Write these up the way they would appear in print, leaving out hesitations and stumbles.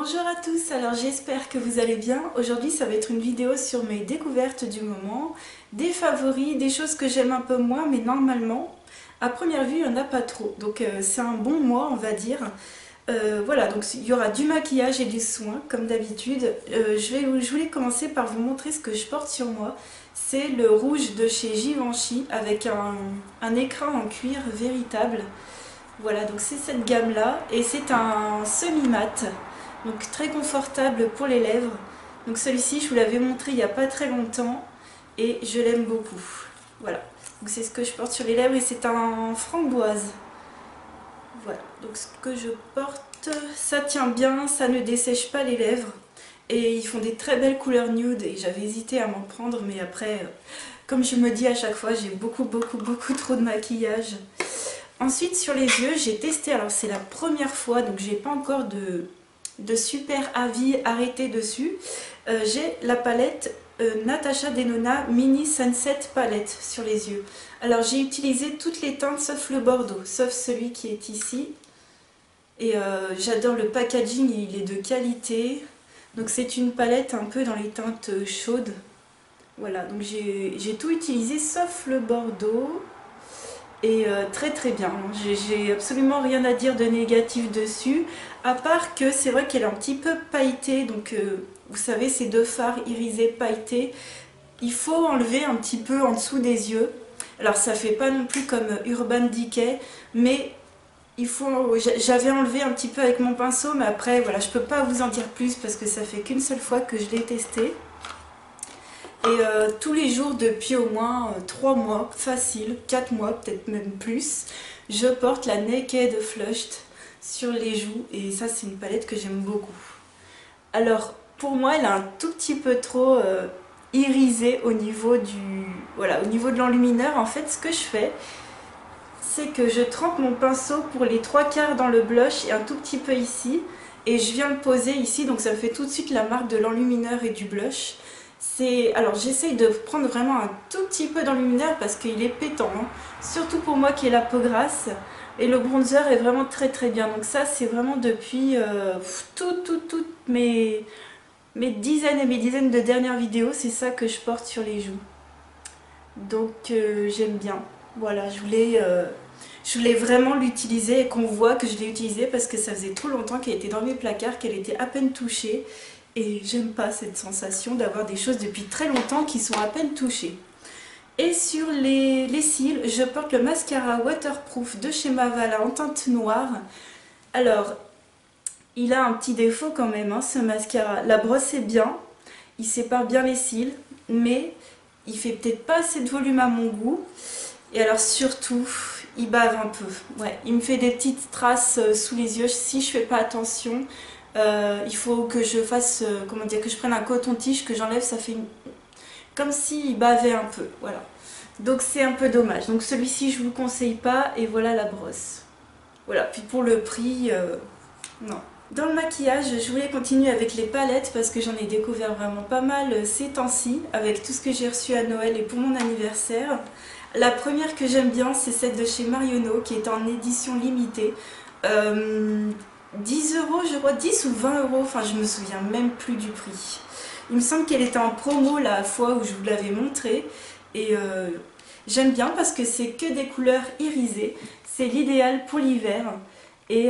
Bonjour à tous, alors j'espère que vous allez bien. Aujourd'hui ça va être une vidéo sur mes découvertes du moment, des favoris, des choses que j'aime un peu moins mais normalement à première vue il n'y en a pas trop. Donc c'est un bon mois on va dire. Voilà, donc il y aura du maquillage et du soin comme d'habitude. Je voulais commencer par vous montrer ce que je porte sur moi. C'est le rouge de chez Givenchy avec un écrin en cuir véritable. Voilà, donc c'est cette gamme là et c'est un semi-mat. Donc très confortable pour les lèvres. Donc celui-ci je vous l'avais montré il n'y a pas très longtemps et je l'aime beaucoup. Voilà, donc c'est ce que je porte sur les lèvres et c'est un framboise. Voilà, donc ce que je porte, ça tient bien, ça ne dessèche pas les lèvres. Et ils font des très belles couleurs nude et j'avais hésité à m'en prendre mais après, comme je me dis à chaque fois, j'ai beaucoup trop de maquillage. Ensuite sur les yeux, j'ai testé, alors c'est la première fois donc j'ai pas encore de super avis arrêté dessus. J'ai la palette Natasha Denona Mini Sunset Palette sur les yeux. Alors j'ai utilisé toutes les teintes sauf le bordeaux, sauf celui qui est ici. Et j'adore le packaging, il est de qualité. Donc c'est une palette un peu dans les teintes chaudes. Voilà, donc j'ai tout utilisé sauf le bordeaux. Et très bien, j'ai absolument rien à dire de négatif dessus, à part que c'est vrai qu'elle est un petit peu pailletée, donc vous savez ces deux fards irisés pailletés, il faut enlever un petit peu en dessous des yeux. Alors ça fait pas non plus comme Urban Decay, mais j'avais enlevé un petit peu avec mon pinceau, mais après voilà, je peux pas vous en dire plus parce que ça fait qu'une seule fois que je l'ai testé. Et tous les jours depuis au moins 3 mois, facile, 4 mois, peut-être même plus, je porte la Naked Flushed sur les joues et ça c'est une palette que j'aime beaucoup. Alors pour moi elle est un tout petit peu trop irisée au niveau au niveau de l'enlumineur. En fait ce que je fais, c'est que je trempe mon pinceau pour les 3/4 dans le blush et un tout petit peu ici. Et je viens le poser ici, donc ça me fait tout de suite la marque de l'enlumineur et du blush. Alors j'essaye de prendre vraiment un tout petit peu d'enlumineur parce qu'il est pétant, hein. Surtout pour moi qui ai la peau grasse. Et le bronzer est vraiment très bien. Donc ça c'est vraiment depuis toutes mes dizaines et mes dizaines de dernières vidéos, c'est ça que je porte sur les joues. Donc j'aime bien. Voilà, je voulais vraiment l'utiliser et qu'on voit que je l'ai utilisée parce que ça faisait trop longtemps qu'elle était dans mes placards, qu'elle était à peine touchée. Et j'aime pas cette sensation d'avoir des choses depuis très longtemps qui sont à peine touchées. Et sur les cils, je porte le mascara waterproof de chez Mavala en teinte noire. Alors, il a un petit défaut quand même, hein, ce mascara. La brosse est bien, il sépare bien les cils, mais il fait peut-être pas assez de volume à mon goût. Et alors surtout, il bave un peu. Ouais, il me fait des petites traces sous les yeux si je fais pas attention. Il faut que je fasse, comment dire, que je prenne un coton-tige, que j'enlève, ça fait comme s'il bavait un peu, voilà. Donc c'est un peu dommage. Donc celui-ci je vous le conseille pas et voilà la brosse. Voilà, puis pour le prix, non. Dans le maquillage, je voulais continuer avec les palettes parce que j'en ai découvert vraiment pas mal ces temps-ci avec tout ce que j'ai reçu à Noël et pour mon anniversaire. La première que j'aime bien, c'est celle de chez Marionneau qui est en édition limitée. 10 € je crois, 10 ou 20 €, enfin je me souviens même plus du prix. Il me semble qu'elle était en promo la fois où je vous l'avais montré et j'aime bien parce que c'est que des couleurs irisées, c'est l'idéal pour l'hiver et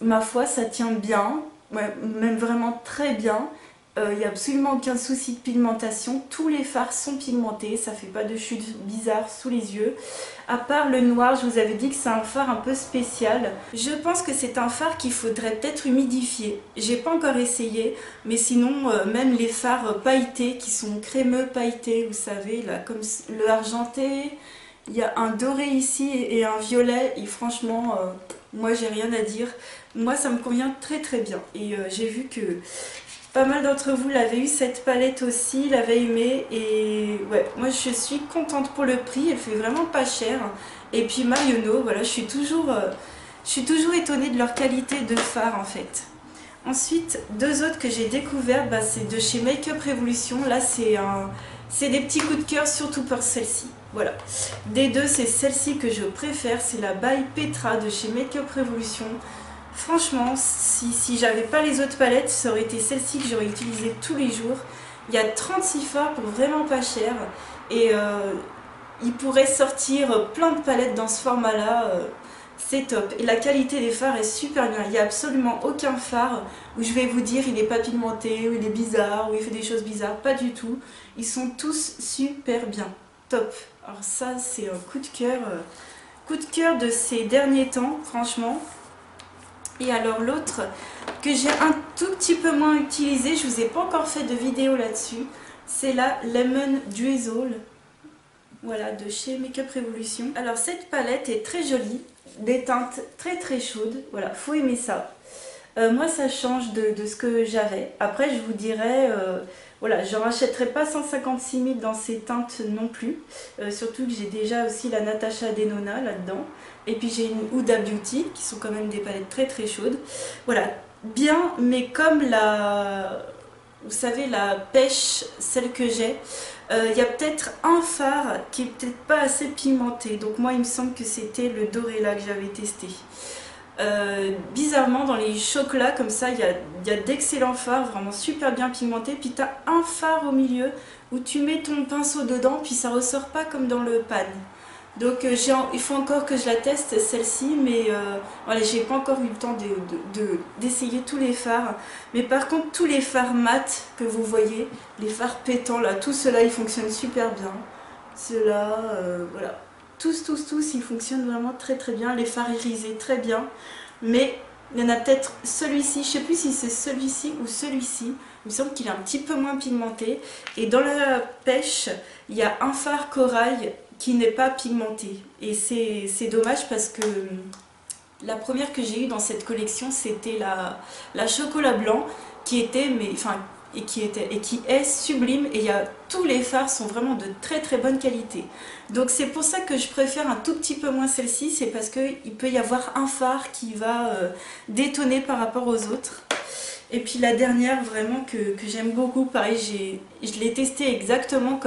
ma foi ça tient bien, ouais, même vraiment très bien. Il n'y a absolument aucun souci de pigmentation, tous les fards sont pigmentés, ça fait pas de chute bizarre sous les yeux. À part le noir, je vous avais dit que c'est un fard un peu spécial. Je pense que c'est un fard qu'il faudrait peut-être humidifier. J'ai pas encore essayé, mais sinon même les fards pailletés qui sont crémeux pailletés, vous savez, là comme le argenté, il y a un doré ici et un violet et franchement, moi j'ai rien à dire. Moi ça me convient très bien et j'ai vu que pas mal d'entre vous l'avaient eu cette palette aussi, l'avaient aimée et ouais, moi je suis contente pour le prix, elle fait vraiment pas cher. Et puis Marionneau, voilà, je suis toujours étonnée de leur qualité de fard en fait. Ensuite, deux autres que j'ai découvertes, bah, c'est de chez Make Up Revolution. Là c'est des petits coups de cœur, surtout pour celle-ci. Voilà, des deux c'est celle-ci que je préfère, c'est la By Petra de chez Make Up Revolution. Franchement, si j'avais pas les autres palettes, ça aurait été celle-ci que j'aurais utilisée tous les jours. Il y a 36 fards pour vraiment pas cher. Et il pourrait sortir plein de palettes dans ce format-là. C'est top. Et la qualité des fards est super bien. Il n'y a absolument aucun fard où je vais vous dire il n'est pas pigmenté, ou il est bizarre, ou il fait des choses bizarres. Pas du tout. Ils sont tous super bien. Top. Alors ça, c'est un coup de cœur. Coup de cœur de ces derniers temps, franchement. Et alors l'autre que j'ai un tout petit peu moins utilisé, je vous ai pas encore fait de vidéo là-dessus, c'est la Lemon Drizzle, voilà, de chez Makeup Revolution. Alors cette palette est très jolie, des teintes très très chaudes, voilà, faut aimer ça. Moi ça change de ce que j'avais. Après je vous dirais, voilà, je rachèterai pas 156 000 dans ces teintes non plus. Surtout que j'ai déjà aussi la Natasha Denona là-dedans. Et puis j'ai une Huda Beauty, qui sont quand même des palettes très très chaudes. Voilà, bien, mais comme la... Vous savez, la pêche, celle que j'ai, il y a peut-être un fard qui est peut-être pas assez pigmenté. Donc moi il me semble que c'était le Dorella que j'avais testé. Bizarrement dans les chocolats comme ça il y a d'excellents fards vraiment super bien pigmentés, puis tu as un fard au milieu où tu mets ton pinceau dedans puis ça ressort pas comme dans le pan. Donc il faut encore que je la teste celle-ci, mais voilà, j'ai pas encore eu le temps d'essayer tous les fards. Mais par contre tous les fards mat que vous voyez, les fards pétants là, tout cela ils fonctionnent super bien. Ceux-là, voilà. Tous, ils fonctionnent vraiment très très bien. Les fards irisés, très bien. Mais il y en a peut-être celui-ci, je ne sais plus si c'est celui-ci ou celui-ci. Il me semble qu'il est un petit peu moins pigmenté. Et dans la pêche, il y a un fard corail qui n'est pas pigmenté. Et c'est dommage parce que la première que j'ai eue dans cette collection, c'était la chocolat blanc qui était, et qui est sublime, et tous les fards sont vraiment de très très bonne qualité. Donc c'est pour ça que je préfère un tout petit peu moins celle-ci, c'est parce qu'il peut y avoir un fard qui va détonner par rapport aux autres. Et puis la dernière vraiment que j'aime beaucoup, pareil, je l'ai testée exactement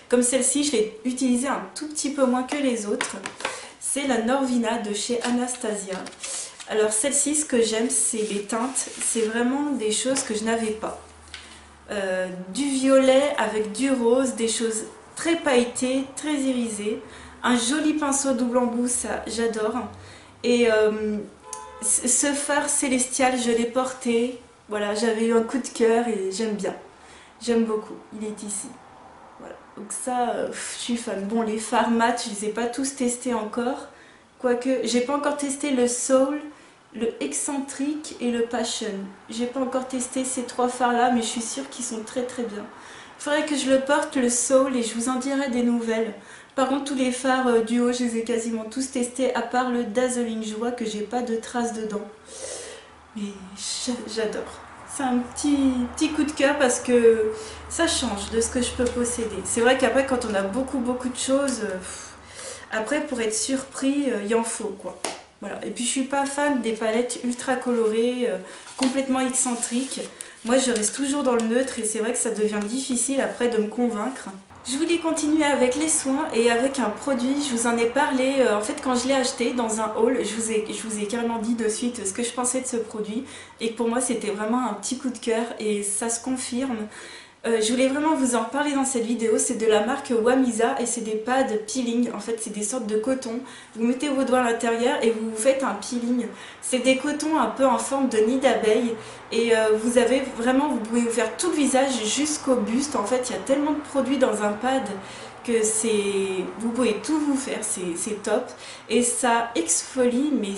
comme celle-ci, je l'ai utilisée un tout petit peu moins que les autres. C'est la Norvina de chez Anastasia. Alors celle-ci, ce que j'aime, c'est les teintes, c'est vraiment des choses que je n'avais pas. Du violet avec du rose, des choses très pailletées, très irisées, un joli pinceau double embout, ça j'adore. Et ce fard célestial, je l'ai porté, voilà, j'avais eu un coup de cœur et j'aime bien, j'aime beaucoup, il est ici. Voilà. Donc ça, je suis fan. Bon, les fards mat, je les ai pas tous testés encore, quoique j'ai pas encore testé le Soul, le Excentrique et le Passion. J'ai pas encore testé ces trois fards là, mais je suis sûre qu'ils sont très très bien. Il faudrait que je le porte, le Soul, et je vous en dirai des nouvelles. Par contre, tous les fards du haut, je les ai quasiment tous testés, à part le Dazzling. Je vois que j'ai pas de traces dedans. Mais j'adore. C'est un petit coup de cœur parce que ça change de ce que je peux posséder. C'est vrai qu'après, quand on a beaucoup de choses, après pour être surpris, il en faut quoi. Voilà. Et puis je suis pas fan des palettes ultra colorées, complètement excentriques. Moi je reste toujours dans le neutre et c'est vrai que ça devient difficile après de me convaincre. Je voulais continuer avec les soins et avec un produit, je vous en ai parlé en fait quand je l'ai acheté dans un haul, je vous ai carrément dit de suite ce que je pensais de ce produit et que pour moi c'était vraiment un petit coup de cœur et ça se confirme. Je voulais vraiment vous en parler dans cette vidéo, c'est de la marque Wamisa et c'est des pads peeling, en fait c'est des sortes de coton. Vous mettez vos doigts à l'intérieur et vous faites un peeling. C'est des cotons un peu en forme de nid d'abeille et vous avez vraiment, vous pouvez vous faire tout le visage jusqu'au buste. En fait il y a tellement de produits dans un pad que vous pouvez tout vous faire, c'est top. Et ça exfolie mais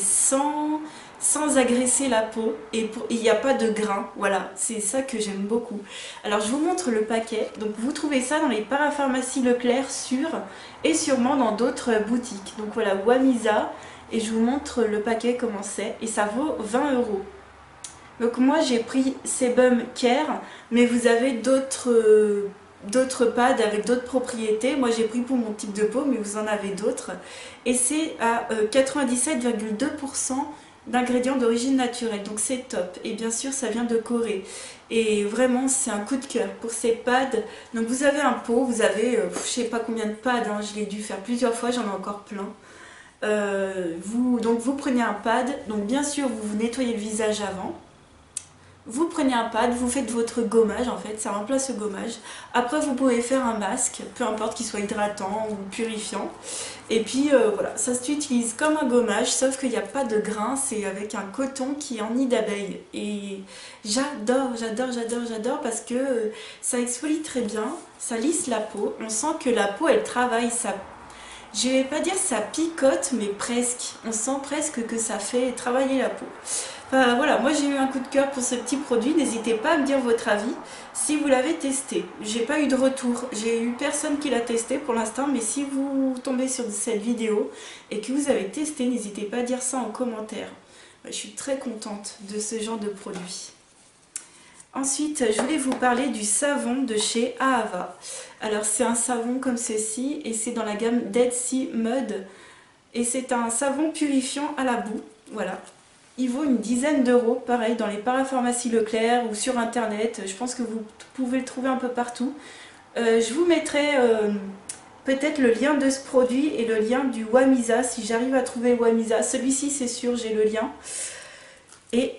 sans agresser la peau et il n'y a pas de grains, voilà, c'est ça que j'aime beaucoup. Alors je vous montre le paquet, donc vous trouvez ça dans les parapharmacies Leclerc sûres et sûrement dans d'autres boutiques. Donc voilà, Wamisa, et je vous montre le paquet comment c'est et ça vaut 20 €. Donc moi j'ai pris Sebum Care, mais vous avez d'autres pads avec d'autres propriétés. Moi j'ai pris pour mon type de peau, mais vous en avez d'autres. Et c'est à 97,2% d'ingrédients d'origine naturelle, donc c'est top. Et bien sûr ça vient de Corée et vraiment c'est un coup de cœur pour ces pads. Donc vous avez un pot, vous avez je sais pas combien de pads, hein, je l'ai dû faire plusieurs fois, j'en ai encore plein. Donc vous prenez un pad, donc bien sûr vous nettoyez le visage avant. Vous prenez un pad, vous faites votre gommage en fait, ça remplace le gommage. Après vous pouvez faire un masque, peu importe qu'il soit hydratant ou purifiant. Et puis voilà, ça s'utilise comme un gommage, sauf qu'il n'y a pas de grain, c'est avec un coton qui est en nid d'abeille. Et j'adore, j'adore, j'adore, j'adore parce que ça exfolie très bien, ça lisse la peau. On sent que la peau elle travaille, ça... Je vais pas dire ça picote, mais presque. On sent presque que ça fait travailler la peau. Enfin, voilà, moi j'ai eu un coup de cœur pour ce petit produit. N'hésitez pas à me dire votre avis si vous l'avez testé. J'ai pas eu de retour. J'ai eu personne qui l'a testé pour l'instant. Mais si vous tombez sur cette vidéo et que vous avez testé, n'hésitez pas à dire ça en commentaire. Je suis très contente de ce genre de produit. Ensuite, je voulais vous parler du savon de chez Ahava. Alors c'est un savon comme ceci et c'est dans la gamme Dead Sea Mud. Et c'est un savon purifiant à la boue. Voilà. Il vaut une dizaine d'euros, pareil dans les parapharmacies Leclerc ou sur internet. Je pense que vous pouvez le trouver un peu partout. Je vous mettrai peut-être le lien de ce produit et le lien du Wamisa si j'arrive à trouver Wamisa. Celui-ci c'est sûr, j'ai le lien. Et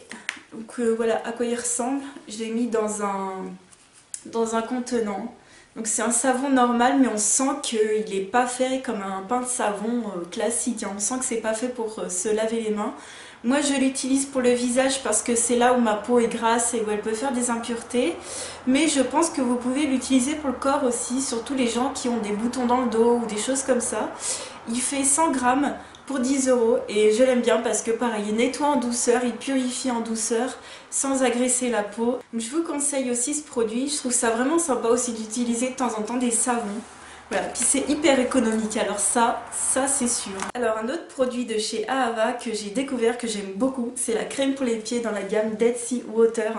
donc voilà à quoi il ressemble. Je l'ai mis dans un contenant. Donc c'est un savon normal mais on sent qu'il n'est pas fait comme un pain de savon classique. On sent que c'est pas fait pour se laver les mains. Moi je l'utilise pour le visage parce que c'est là où ma peau est grasse et où elle peut faire des impuretés. Mais je pense que vous pouvez l'utiliser pour le corps aussi, surtout les gens qui ont des boutons dans le dos ou des choses comme ça. Il fait 100 grammes pour 10 euros et je l'aime bien parce que pareil, il nettoie en douceur, il purifie en douceur sans agresser la peau. Donc, je vous conseille aussi ce produit, je trouve ça vraiment sympa aussi d'utiliser de temps en temps des savons. Voilà, puis c'est hyper économique, alors ça c'est sûr. Alors un autre produit de chez Ahava que j'ai découvert, que j'aime beaucoup, c'est la crème pour les pieds dans la gamme Dead Sea Water.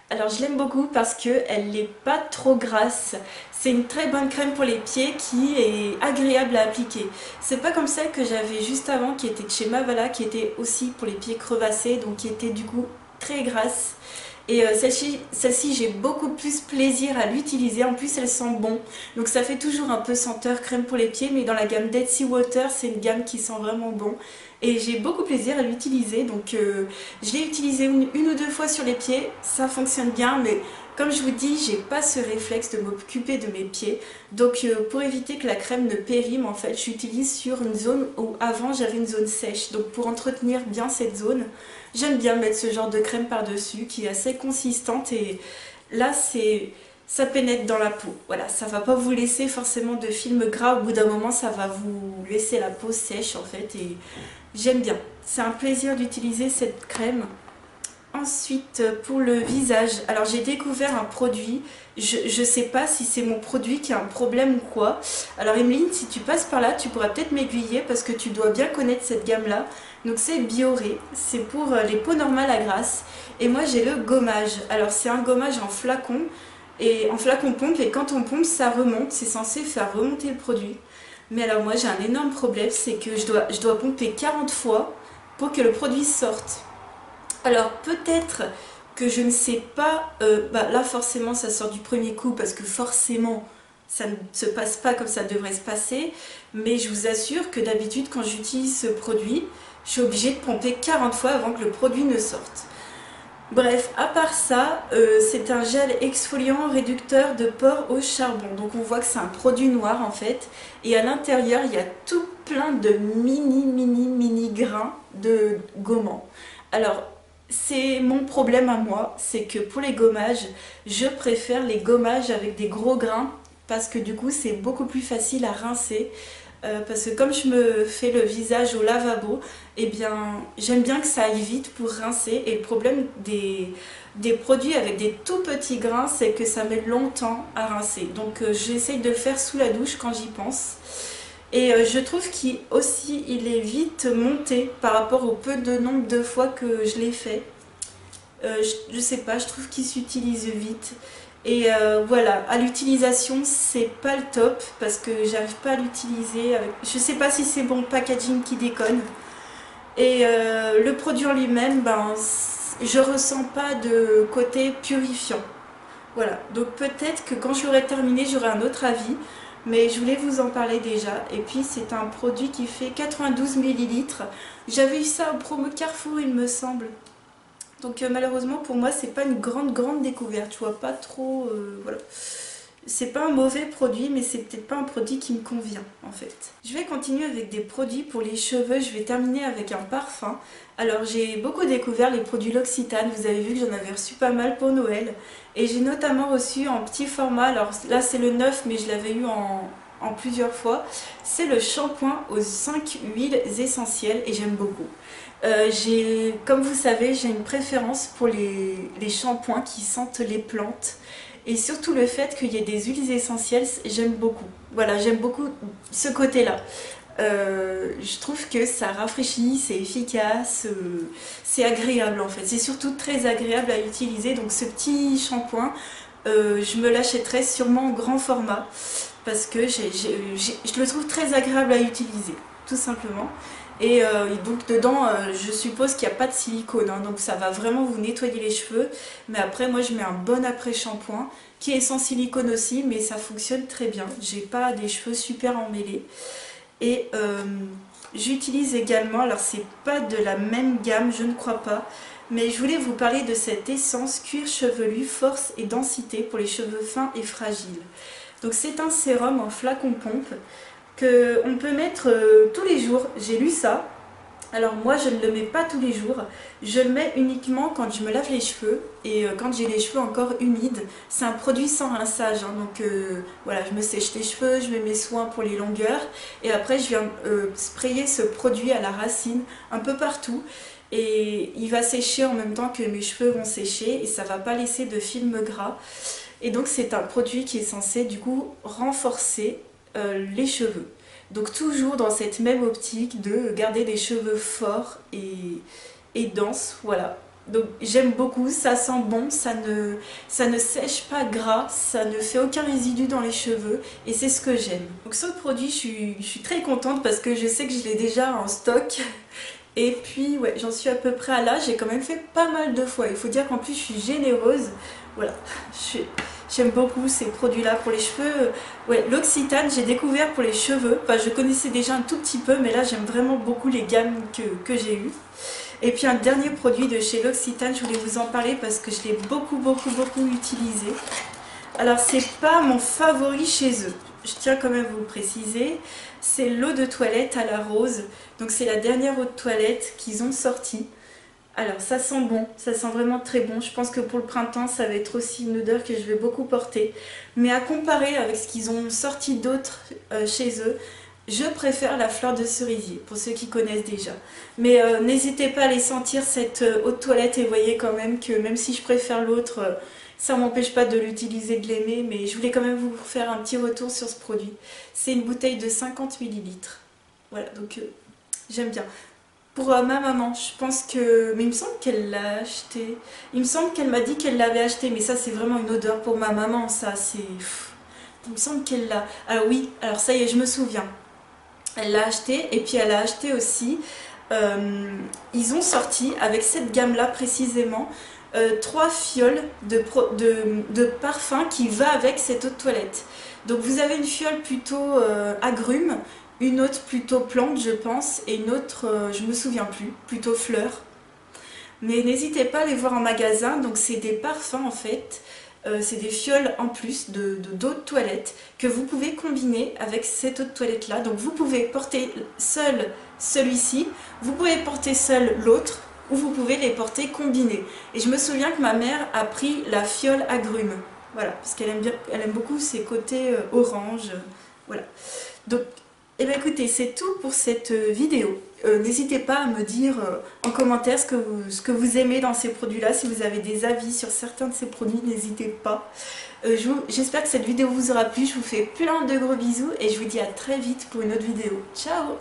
Alors je l'aime beaucoup parce qu'elle n'est pas trop grasse. C'est une très bonne crème pour les pieds qui est agréable à appliquer. C'est pas comme celle que j'avais juste avant qui était de chez Mavala, qui était aussi pour les pieds crevassés, donc qui était du coup très grasse. Et celle-ci j'ai beaucoup plus plaisir à l'utiliser, en plus elle sent bon. Donc ça fait toujours un peu senteur crème pour les pieds, mais dans la gamme Dead Sea Water c'est une gamme qui sent vraiment bon. Et j'ai beaucoup plaisir à l'utiliser, donc je l'ai utilisé une ou deux fois sur les pieds, ça fonctionne bien, mais comme je vous dis, j'ai pas ce réflexe de m'occuper de mes pieds. Donc pour éviter que la crème ne périme, en fait, j'utilise sur une zone où avant j'avais une zone sèche. Donc pour entretenir bien cette zone, j'aime bien mettre ce genre de crème par-dessus qui est assez consistante et là ça pénètre dans la peau. Voilà, ça va pas vous laisser forcément de film gras, au bout d'un moment ça va vous laisser la peau sèche en fait et j'aime bien. C'est un plaisir d'utiliser cette crème. Ensuite, pour le visage, alors j'ai découvert un produit, je sais pas si c'est mon produit qui a un problème ou quoi. Alors Emeline, si tu passes par là, tu pourras peut-être m'aiguiller parce que tu dois bien connaître cette gamme-là. Donc c'est Bioré, c'est pour les peaux normales à grasse. Et moi j'ai le gommage. Alors c'est un gommage en flacon, et en flacon pompe, et quand on pompe ça remonte, c'est censé faire remonter le produit. Mais alors moi j'ai un énorme problème, c'est que je dois pomper 40 fois pour que le produit sorte. Alors peut-être que je ne sais pas, là forcément ça sort du premier coup parce que forcément ça ne se passe pas comme ça devrait se passer, mais je vous assure que d'habitude quand j'utilise ce produit, je suis obligée de pomper 40 fois avant que le produit ne sorte. Bref, à part ça, c'est un gel exfoliant réducteur de pores au charbon. Donc on voit que c'est un produit noir en fait. Et à l'intérieur, il y a tout plein de mini grains de gommant. Alors, c'est mon problème à moi, c'est que pour les gommages, je préfère les gommages avec des gros grains. Parce que du coup, c'est beaucoup plus facile à rincer. Parce que comme je me fais le visage au lavabo, eh bien j'aime bien que ça aille vite pour rincer. Et le problème des produits avec des tout petits grains, c'est que ça met longtemps à rincer. Donc j'essaye de le faire sous la douche quand j'y pense. Et je trouve qu'il est vite monté par rapport au peu de nombre de fois que je l'ai fait. Je sais pas, je trouve qu'il s'utilise vite. Et voilà, à l'utilisation c'est pas le top parce que j'arrive pas à l'utiliser avec... Je sais pas si c'est bon packaging qui déconne. Et le produit en lui-même, ben, je ressens pas de côté purifiant. Voilà, donc peut-être que quand je l'aurai terminé j'aurai un autre avis. mais je voulais vous en parler déjà. Et puis c'est un produit qui fait 92 millilitres. J'avais eu ça au promo Carrefour il me semble. Donc malheureusement pour moi c'est pas une grande découverte, je vois pas trop, voilà. C'est pas un mauvais produit, mais c'est peut-être pas un produit qui me convient en fait. Je vais continuer avec des produits pour les cheveux, je vais terminer avec un parfum. Alors j'ai beaucoup découvert les produits L'Occitane, vous avez vu que j'en avais reçu pas mal pour Noël. Et j'ai notamment reçu en petit format, alors là c'est le 9 mais je l'avais eu en plusieurs fois. C'est le shampoing aux 5 huiles essentielles et j'aime beaucoup. Comme vous savez, j'ai une préférence pour les shampoings qui sentent les plantes. Et surtout le fait qu'il y ait des huiles essentielles, j'aime beaucoup. Voilà, j'aime beaucoup ce côté-là. Je trouve que ça rafraîchit, c'est efficace, c'est agréable en fait. C'est surtout très agréable à utiliser. Donc ce petit shampoing, je me l'achèterai sûrement en grand format. Parce que je le trouve très agréable à utiliser, tout simplement. Et donc dedans, je suppose qu'il n'y a pas de silicone, hein, donc ça va vraiment vous nettoyer les cheveux. Mais après, moi je mets un bon après-shampoing qui est sans silicone aussi, mais ça fonctionne très bien. J'ai pas des cheveux super emmêlés. Et j'utilise également, alors c'est pas de la même gamme, je ne crois pas, mais je voulais vous parler de cette essence cuir chevelu force et densité pour les cheveux fins et fragiles. Donc c'est un sérum en flacon pompe qu'on peut mettre tous les jours. J'ai lu ça. Alors moi je ne le mets pas tous les jours, je le mets uniquement quand je me lave les cheveux et quand j'ai les cheveux encore humides. C'est un produit sans rinçage, hein, donc voilà, je me sèche les cheveux, je mets mes soins pour les longueurs et après je viens sprayer ce produit à la racine un peu partout et il va sécher en même temps que mes cheveux vont sécher et ça va pas laisser de film gras. Et donc c'est un produit qui est censé du coup renforcer les cheveux. Donc toujours dans cette même optique de garder des cheveux forts et denses, voilà. Donc j'aime beaucoup, ça sent bon, ça ne sèche pas gras, ça ne fait aucun résidu dans les cheveux et c'est ce que j'aime. Donc ce produit, je suis très contente parce que je sais que je l'ai déjà en stock. Et puis ouais, j'en suis à peu près à là, j'ai quand même fait pas mal de fois. Il faut dire qu'en plus je suis généreuse, voilà. J'aime beaucoup ces produits-là pour les cheveux. Ouais, L'Occitane, j'ai découvert pour les cheveux. Enfin, je connaissais déjà un tout petit peu, mais là, j'aime vraiment beaucoup les gammes que j'ai eues. Et puis, un dernier produit de chez L'Occitane, je voulais vous en parler parce que je l'ai beaucoup utilisé. Alors, c'est pas mon favori chez eux. Je tiens quand même à vous le préciser. C'est l'eau de toilette à la rose. Donc, c'est la dernière eau de toilette qu'ils ont sortie. Alors ça sent bon, ça sent vraiment très bon. Je pense que pour le printemps, ça va être aussi une odeur que je vais beaucoup porter. Mais à comparer avec ce qu'ils ont sorti d'autres chez eux, je préfère la fleur de cerisier, pour ceux qui connaissent déjà. Mais n'hésitez pas à les sentir cette eau de toilette et voyez quand même que même si je préfère l'autre, ça ne m'empêche pas de l'utiliser, de l'aimer. Mais je voulais quand même vous faire un petit retour sur ce produit. C'est une bouteille de 50 millilitres. Voilà, donc j'aime bien. Pour ma maman, je pense que... Mais il me semble qu'elle l'a acheté. Il me semble qu'elle m'a dit qu'elle l'avait acheté. Mais ça, c'est vraiment une odeur pour ma maman. Ça, c'est... Il me semble qu'elle l'a... Alors oui, alors ça y est, je me souviens. Elle l'a acheté. Et puis elle a acheté aussi... ils ont sorti, avec cette gamme-là précisément, 3 fioles de parfum qui va avec cette eau de toilette. Donc vous avez une fiole plutôt agrumes, une autre plutôt plante je pense, et une autre, je me souviens plus, plutôt fleur. Mais n'hésitez pas à les voir en magasin, donc c'est des parfums en fait, c'est des fioles en plus d'eau de toilette que vous pouvez combiner avec cette eau de toilette là. Donc vous pouvez porter seul celui-ci, vous pouvez porter seul l'autre, ou vous pouvez les porter combinés. Et je me souviens que ma mère a pris la fiole agrumes, voilà, parce qu'elle aime bien, elle aime beaucoup ses côtés orange, voilà. Donc eh bien écoutez, c'est tout pour cette vidéo. N'hésitez pas à me dire en commentaire ce que vous aimez dans ces produits-là. Si vous avez des avis sur certains de ces produits, n'hésitez pas. J'espère que cette vidéo vous aura plu. Je vous fais plein de gros bisous et je vous dis à très vite pour une autre vidéo. Ciao!